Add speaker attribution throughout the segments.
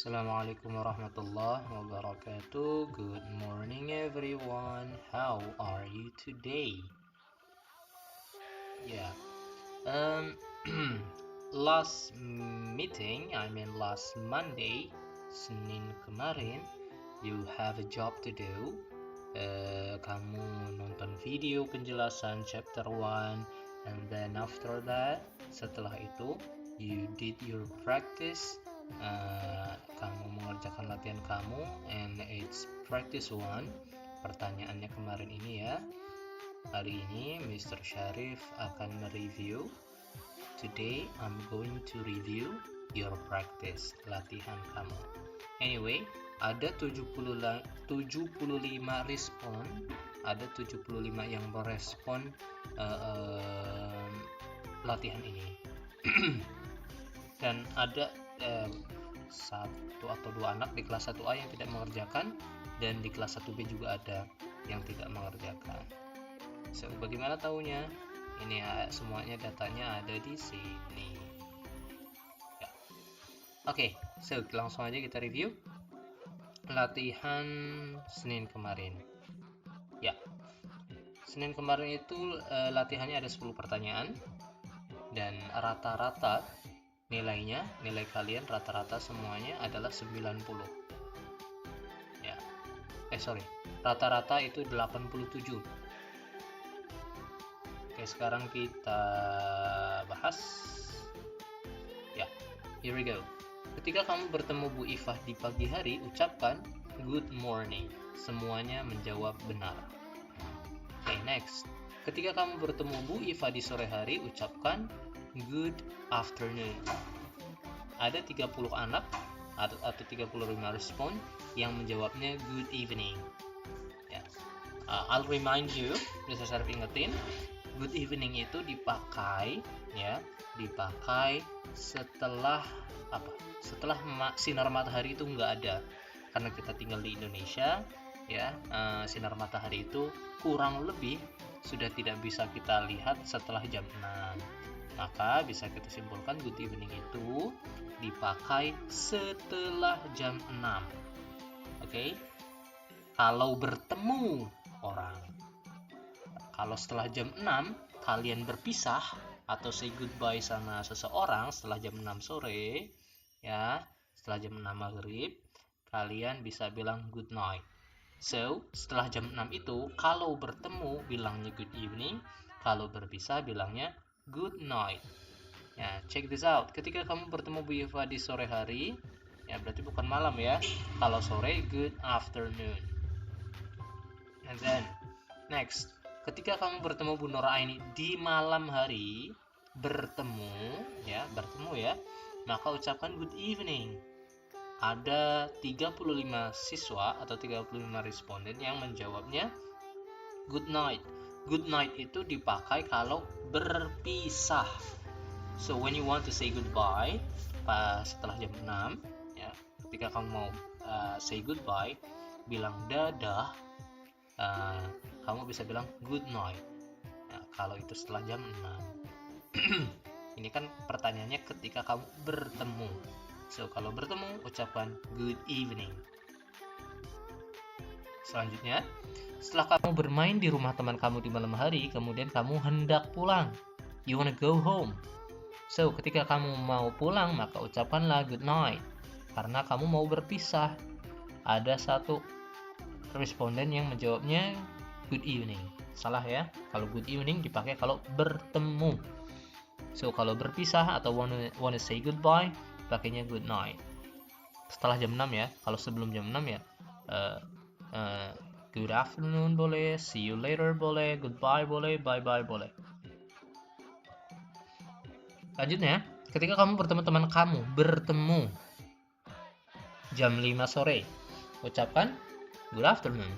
Speaker 1: Assalamualaikum warahmatullahi wabarakatuh. Good morning everyone. How are you today? Yeah. Um last last Monday, Senin kemarin, you have a job to do. Kamu nonton video penjelasan chapter 1, and then after that, setelah itu you did your practice. Kamu mengerjakan latihan kamu, and it's practice 1. Pertanyaannya kemarin ini ya. Hari ini Mr. Syarif akan mereview. Today I'm going to review your practice, latihan kamu. Anyway, ada 75 respon, ada 75 yang merespon latihan ini. Dan ada satu atau dua anak di kelas 1A yang tidak mengerjakan, dan di kelas 1B juga ada yang tidak mengerjakan. So, bagaimana taunya? Ini ya, semuanya datanya ada di sini. Ya. Oke, so langsung aja kita review latihan Senin kemarin. Ya, Senin kemarin itu latihannya ada 10 pertanyaan, dan rata-rata nilai kalian rata-rata semuanya adalah 90. Ya. Rata-rata itu 87. Oke, sekarang kita bahas. Ya, here we go. Ketika kamu bertemu Bu Ifah di pagi hari, ucapkan good morning. Semuanya menjawab benar. Oke, next. Ketika kamu bertemu Bu Ifah di sore hari, ucapkan good afternoon. Ada 30 anak atau 35 respon yang menjawabnya good evening. Ya. I'll remind you, bisa Syarif ingetin, good evening itu dipakai setelah apa? Setelah sinar matahari itu nggak ada. Karena kita tinggal di Indonesia, ya, sinar matahari itu kurang lebih sudah tidak bisa kita lihat setelah jam 6. Maka bisa kita simpulkan good evening itu dipakai setelah jam 6. Oke? Kalau bertemu orang. Kalau setelah jam 6 kalian berpisah atau say goodbye sama seseorang setelah jam 6 sore, ya, setelah jam 6 maghrib, kalian bisa bilang good night. So, setelah jam 6 itu kalau bertemu bilangnya good evening, kalau berpisah bilangnya good night. Ya, check this out. Ketika kamu bertemu Bu Ifah di sore hari, ya berarti bukan malam ya. Kalau sore, good afternoon. And then next, ketika kamu bertemu Bu Nora Aini di malam hari, bertemu ya, maka ucapkan good evening. Ada 35 siswa atau 35 responden yang menjawabnya good night. Good night itu dipakai kalau berpisah. So when you want to say goodbye setelah jam 6, ya, ketika kamu mau say goodbye, bilang dadah, kamu bisa bilang good night. Nah, kalau itu setelah jam 6. Ini kan pertanyaannya ketika kamu bertemu. So kalau bertemu ucapkan good evening. Selanjutnya, setelah kamu bermain di rumah teman kamu di malam hari, kemudian kamu hendak pulang. You wanna go home. So, ketika kamu mau pulang, maka ucapkanlah good night. Karena kamu mau berpisah. Ada satu responden yang menjawabnya good evening. Salah ya. Kalau good evening dipakai kalau bertemu. So, kalau berpisah atau wanna say goodbye, pakainya good night. Setelah jam 6 ya. Kalau sebelum jam 6 ya, good afternoon boleh, see you later boleh, goodbye boleh, bye-bye boleh. Lanjutnya, ketika kamu bertemu teman kamu, jam 5 sore, ucapkan good afternoon.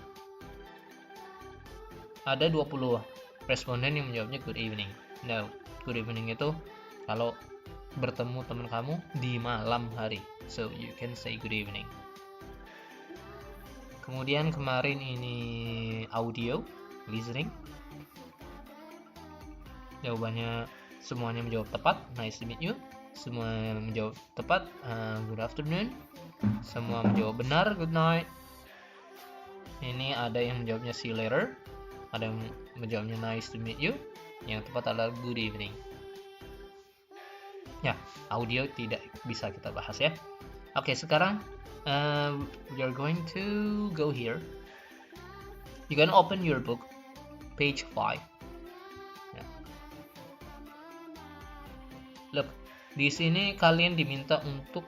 Speaker 1: Ada 20 responden yang menjawabnya good evening. No, good evening itu kalau bertemu teman kamu di malam hari. So, you can say good evening. Kemudian kemarin ini audio, listening. Jawabannya semuanya menjawab tepat. Nice to meet you. Semua menjawab tepat. Good afternoon. Semua menjawab benar, good night. Ini ada yang menjawabnya see you later, ada yang menjawabnya nice to meet you. Yang tepat adalah good evening. Ya, audio tidak bisa kita bahas ya. Oke, sekarang we are going to go here. You can open your book, page 5. Ya. Look, di sini kalian diminta untuk,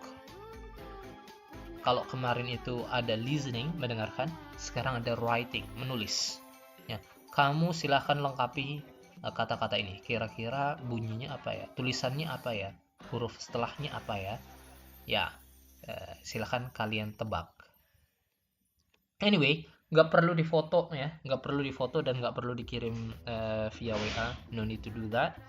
Speaker 1: kalau kemarin itu ada listening, mendengarkan, sekarang ada writing, menulis. Ya, kamu silahkan lengkapi kata-kata ini. Kira-kira bunyinya apa ya? Tulisannya apa ya? Huruf setelahnya apa ya? Ya, silahkan kalian tebak. Anyway, nggak perlu difoto ya, nggak perlu difoto dan nggak perlu dikirim via WA. No need to do that.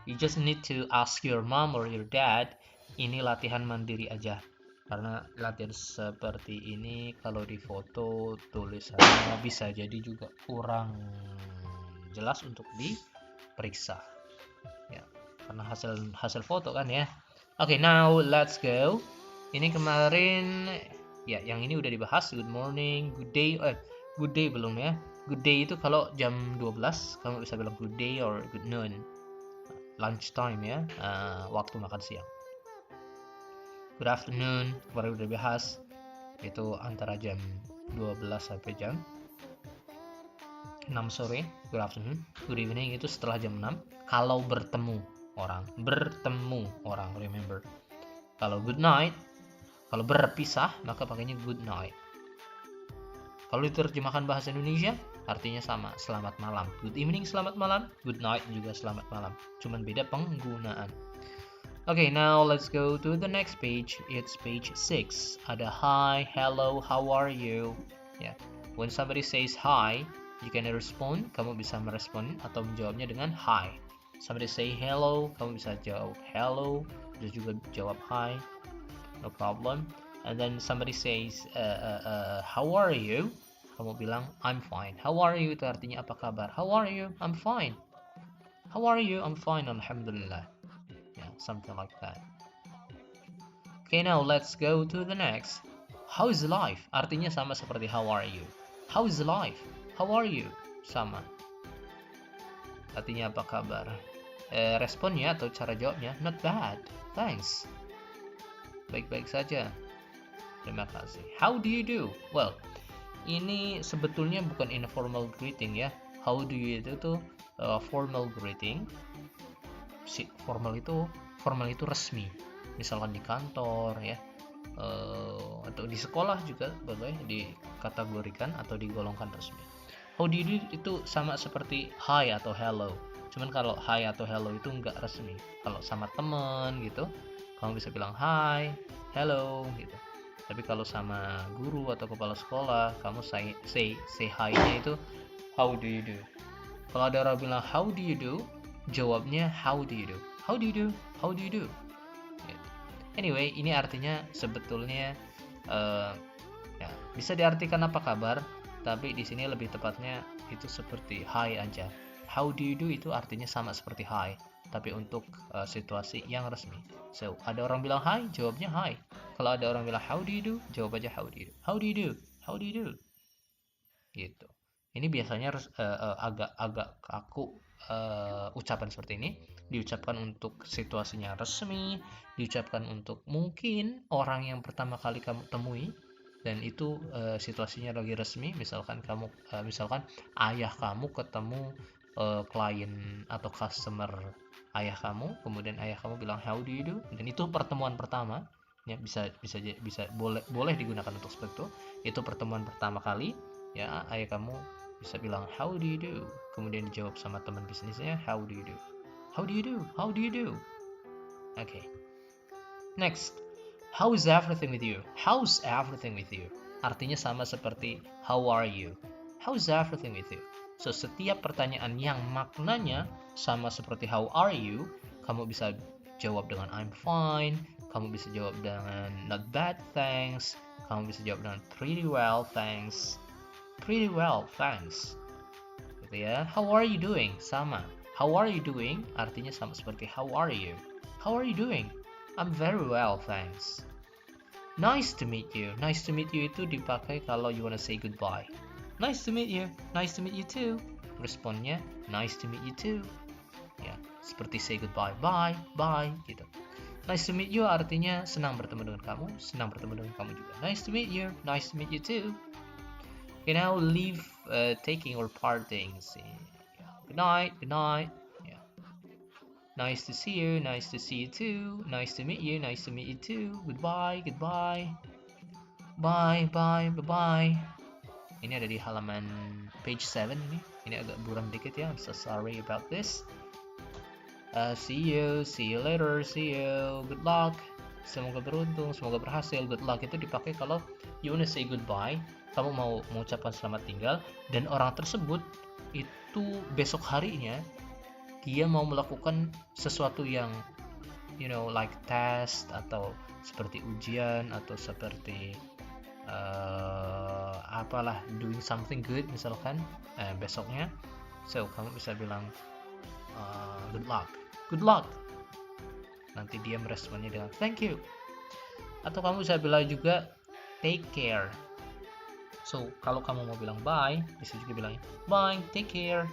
Speaker 1: You just need to ask your mom or your dad. Ini latihan mandiri aja. Karena latihan seperti ini kalau difoto tulisannya bisa jadi juga kurang jelas untuk diperiksa. Ya, karena hasil foto kan ya. Oke, now let's go. Ini kemarin ya, yang ini udah dibahas. Good morning, good day. Good day belum ya. Good day itu kalau jam 12 kamu bisa bilang good day or good noon. Lunch time ya, waktu makan siang. Good afternoon, kemarin udah dibahas. Itu antara jam 12 sampai jam 6 sore. Good afternoon. Good evening itu setelah jam 6. Kalau bertemu orang, remember. Kalau good night, kalau berpisah, maka pakainya good night. Kalau diterjemahkan bahasa Indonesia, artinya sama, selamat malam. Good evening, selamat malam. Good night juga selamat malam. Cuman beda penggunaan. Okay, now let's go to the next page. It's page 6. Ada hi, hello, how are you? Yeah. When somebody says hi, you can respond. Kamu bisa merespon atau menjawabnya dengan hi. Somebody say hello, kamu bisa jawab hello. Bisa juga jawab hi. No problem. And then somebody says how are you? Kamu bilang I'm fine. How are you itu artinya apa kabar? How are you? I'm fine. How are you? I'm fine, alhamdulillah. Yeah, something like that. Okay, now let's go to the next. How is life? Artinya sama seperti how are you. How is life? How are you? Sama. Artinya apa kabar? Responnya atau cara jawabnya not bad. Thanks. Baik-baik saja. Terima kasih. How do you do? Well, ini sebetulnya bukan informal greeting ya. How do you do itu formal greeting. Formal itu resmi. Misalkan di kantor ya, atau di sekolah juga boleh dikategorikan atau digolongkan resmi. How do you do itu sama seperti hi atau hello. Cuman kalau hi atau hello itu enggak resmi. Kalau sama teman gitu, kamu bisa bilang hi, hello gitu. Tapi kalau sama guru atau kepala sekolah, kamu say hi-nya itu how do you do. Kalau ada orang bilang how do you do, jawabnya how do you do. How do you do? How do you do? Gitu. Anyway, ini artinya sebetulnya ya, bisa diartikan apa kabar, tapi di sini lebih tepatnya itu seperti hi aja. How do you do itu artinya sama seperti hi, tapi untuk situasi yang resmi. So, ada orang bilang hi, jawabnya hi. Kalau ada orang bilang how do you do, jawab aja how do you do. How do you do? How do you do? Gitu. Ini biasanya agak kaku ucapan seperti ini. Diucapkan untuk situasinya resmi, diucapkan untuk mungkin orang yang pertama kali kamu temui, dan itu situasinya lagi resmi. Misalkan ayah kamu ketemu klien atau customer ayah kamu, kemudian ayah kamu bilang how do you do, dan itu pertemuan pertama ya, bisa boleh digunakan untuk seperti itu pertemuan pertama kali ya. Ayah kamu bisa bilang how do you do, kemudian dijawab sama teman bisnisnya how do you do, how do you do, how do you do. Okay, next, how is everything with you? How's everything with you artinya sama seperti how are you. How's everything with you? So, setiap pertanyaan yang maknanya sama seperti how are you, kamu bisa jawab dengan I'm fine, kamu bisa jawab dengan not bad thanks, kamu bisa jawab dengan pretty well thanks. Pretty well thanks. Gitu ya. How are you doing? Sama. How are you doing artinya sama seperti how are you. How are you doing? I'm very well thanks. Nice to meet you. Nice to meet you itu dipakai kalau you wanna say goodbye. Nice to meet you. Nice to meet you too. Responnya nice to meet you too. Ya, seperti say goodbye. Bye, bye gitu. Nice to meet you artinya senang bertemu dengan kamu, senang bertemu dengan kamu juga. Nice to meet you. Nice to meet you too. Okay, now leave taking or parting. See. Good night. Good night. Yeah. Nice to see you. Nice to see you too. Nice to meet you. Nice to meet you too. Goodbye. Goodbye. Bye. Bye. Bye. Bye. Ini ada di halaman page 7 ini. Ini agak buram dikit ya. I'm so sorry about this. See you later, see you, good luck, semoga beruntung, semoga berhasil. Good luck itu dipakai kalau you wanna say goodbye, kamu mau mengucapkan selamat tinggal, dan orang tersebut itu besok harinya dia mau melakukan sesuatu yang like test atau seperti ujian atau seperti apalah, doing something good misalkan besoknya. So kamu bisa bilang good luck. Nanti dia meresponnya dengan thank you. Atau kamu bisa bilang juga take care. So kalau kamu mau bilang bye, bisa juga bilangnya bye, take care.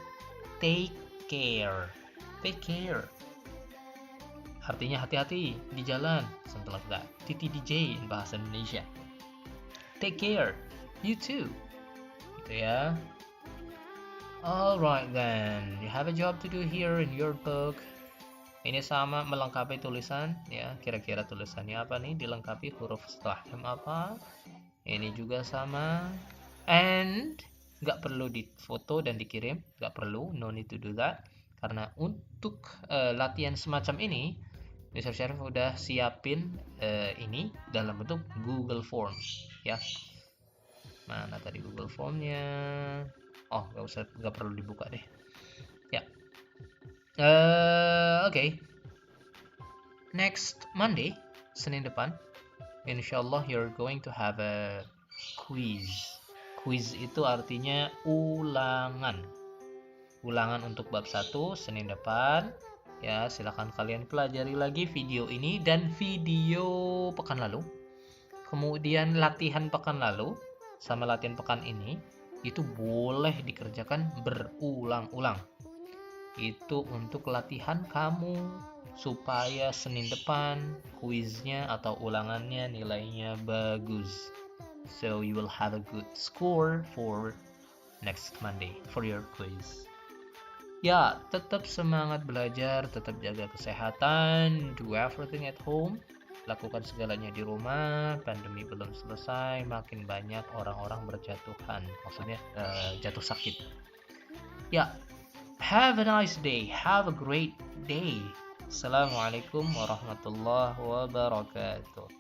Speaker 1: Take care. Take care. Artinya hati-hati di jalan. Something like that. Titi DJ in bahasa Indonesia. Take care. You too. Gitu ya. Alright then, you have a job to do here in your book. Ini sama melengkapi tulisan ya, kira-kira tulisannya apa nih, dilengkapi huruf setelah M apa. Ini juga sama, and nggak perlu difoto dan dikirim, nggak perlu, no need to do that, karena untuk latihan semacam ini Mr. Syarif udah siapin ini dalam bentuk Google Forms ya. Mana tadi Google Formnya? Oh, nggak perlu dibuka deh ya. Okay. Next Monday, Senin depan, insyaallah you're going to have a quiz. Quiz itu artinya ulangan. Ulangan untuk bab 1 Senin depan. Ya, silakan kalian pelajari lagi video ini dan video pekan lalu. Kemudian latihan pekan lalu sama latihan pekan ini itu boleh dikerjakan berulang-ulang. Itu untuk latihan kamu supaya Senin depan kuisnya atau ulangannya nilainya bagus. So you will have a good score for next Monday for your quiz. Ya, tetap semangat belajar, tetap jaga kesehatan, do everything at home. Lakukan segalanya di rumah, pandemi belum selesai, makin banyak orang-orang berjatuhan, maksudnya jatuh sakit. Ya, have a nice day, have a great day. Assalamualaikum warahmatullahi wabarakatuh.